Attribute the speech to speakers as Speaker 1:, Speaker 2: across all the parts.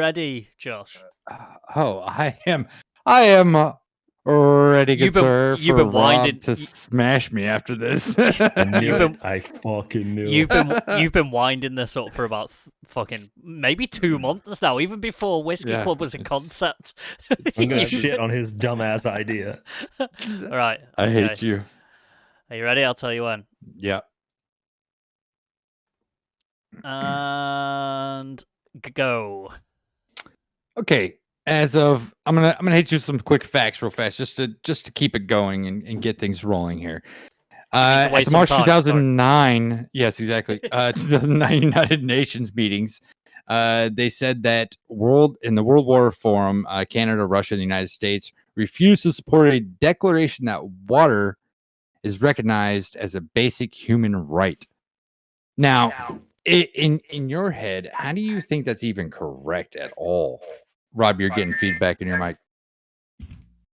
Speaker 1: ready, Josh?
Speaker 2: Oh, I am ready, good sir,
Speaker 1: you've
Speaker 2: for
Speaker 1: been winding
Speaker 2: Rob to smash me after this.
Speaker 3: I knew
Speaker 1: You've
Speaker 3: it.
Speaker 1: been-
Speaker 3: I fucking knew
Speaker 1: You've
Speaker 3: it.
Speaker 1: been winding this up for about fucking maybe 2 months now, even before Whiskey
Speaker 2: Yeah,
Speaker 1: Club was a
Speaker 2: it's-
Speaker 1: concept.
Speaker 3: I'm gonna
Speaker 2: Yeah,
Speaker 3: shit on his dumbass idea.
Speaker 1: All right.
Speaker 2: I
Speaker 1: okay.
Speaker 2: hate you.
Speaker 1: Are you ready? I'll tell you when.
Speaker 2: Yeah.
Speaker 1: And go.
Speaker 2: Okay. As of, I'm gonna hit you some quick facts real fast, just to keep it going and get things rolling here. At
Speaker 1: waste
Speaker 2: the
Speaker 1: some
Speaker 2: March
Speaker 1: time,
Speaker 2: 2009, yes, exactly. 2009 United Nations meetings, they said that in the World War Forum, Canada, Russia, and the United States refused to support a declaration that water is recognized as a basic human right. Now, in your head, how do you think that's even correct at all? Rob, you're getting feedback in your mic.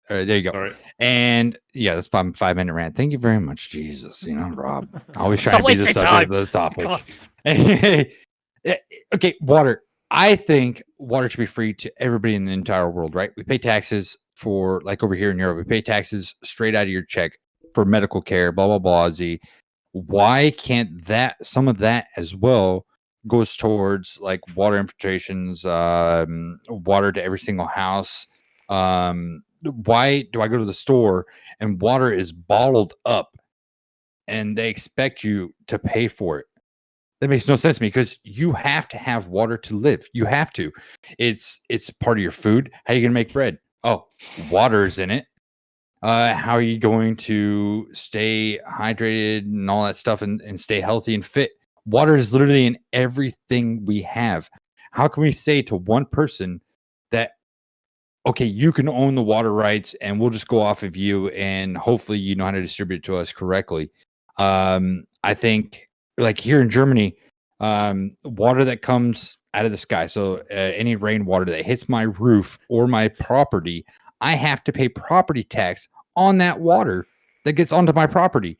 Speaker 2: All right, there you go.
Speaker 3: All right.
Speaker 2: And yeah, that's 5-minute rant. Thank you very much, Jesus. You know, Rob, always
Speaker 1: Stop
Speaker 2: trying to be the
Speaker 1: wasting
Speaker 2: subject
Speaker 1: time.
Speaker 2: of the
Speaker 1: Come on.
Speaker 2: topic. Okay, water. I think water should be free to everybody in the entire world, right? We pay taxes for, like over here in Europe, we pay taxes straight out of your check for medical care, blah, blah, blah. Why can't some of that as well goes towards like water infiltrations, water to every single house? Why do I go to the store and water is bottled up and they expect you to pay for it? That makes no sense to me because you have to have water to live. You have to. It's part of your food. How are you gonna make bread? Oh, water is in it. How are you going to stay hydrated and all that stuff and stay healthy and fit? Water is literally in everything we have. How can we say to one person that, okay, you can own the water rights and we'll just go off of you and hopefully you know how to distribute it to us correctly? I think like here in Germany, water that comes out of the sky, so any rainwater that hits my roof or my property, I have to pay property tax on that water that gets onto my property.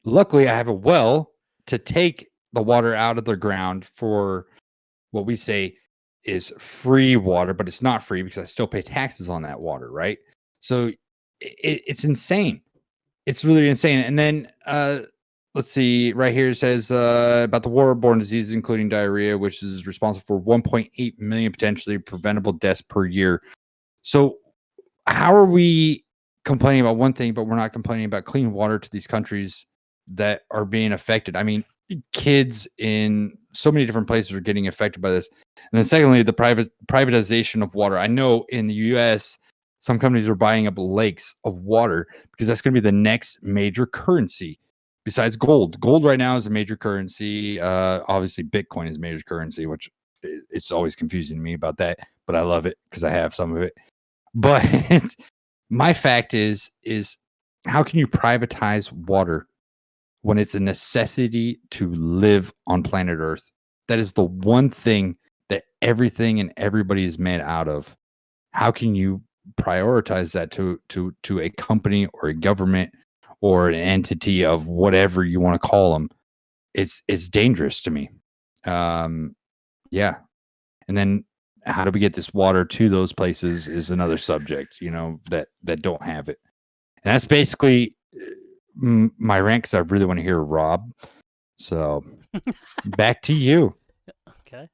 Speaker 2: Luckily, I have a well to take the water out of the ground for what we say is free water, but it's not free because I still pay taxes on that water, right? So it's insane. It's really insane. And then let's see, right here it says about the waterborne diseases, including diarrhea, which is responsible for 1.8 million potentially preventable deaths per year. So how are we complaining about one thing, but we're not complaining about clean water to these countries that are being affected? I mean, kids in so many different places are getting affected by this. And then secondly, the privatization of water. I know in the US, some companies are buying up lakes of water because that's going to be the next major currency besides gold. Gold right now is a major currency. Obviously, Bitcoin is a major currency, which it's always confusing me about that, but I love it because I have some of it. But my fact is how can you privatize water when it's a necessity to live on planet Earth? That is the one thing that everything and everybody is made out of. How can you prioritize that to a company or a government or an entity of whatever you want to call them? It's dangerous to me. Yeah. And then how do we get this water to those places is another subject, you know, that don't have it. And that's basically my rant because I really want to hear Rob. So back to you.
Speaker 1: Okay.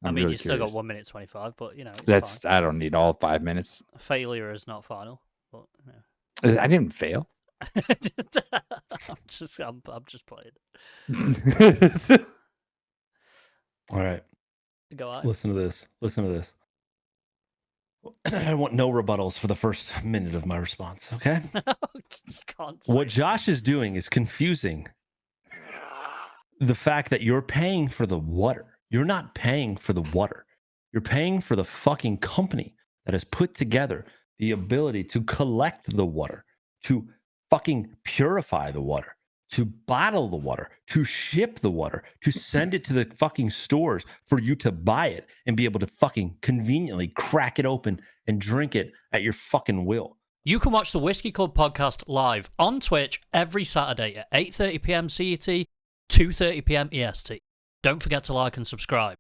Speaker 2: I'm
Speaker 1: I mean,
Speaker 2: really
Speaker 1: you still got
Speaker 2: curious.
Speaker 1: 1 minute 25, but you know, it's
Speaker 2: That's
Speaker 1: fine.
Speaker 2: I don't need all 5 minutes.
Speaker 1: Failure is not final. But yeah.
Speaker 2: I didn't fail.
Speaker 1: I'm just playing.
Speaker 3: All right.
Speaker 1: Go on.
Speaker 3: Listen to this. Listen to this. I want no rebuttals for the first minute of my response, okay?
Speaker 1: You can't say
Speaker 3: What Josh is doing is confusing the fact that you're paying for the water. You're not paying for the water. You're paying for the fucking company that has put together the ability to collect the water, to fucking purify the water, to bottle the water, to ship the water, to send it to the fucking stores for you to buy it and be able to fucking conveniently crack it open and drink it at your fucking will.
Speaker 1: You can watch the Whiskey Club podcast live on Twitch every Saturday at 8:30 p.m. CET, 2:30 p.m. EST. Don't forget to like and subscribe.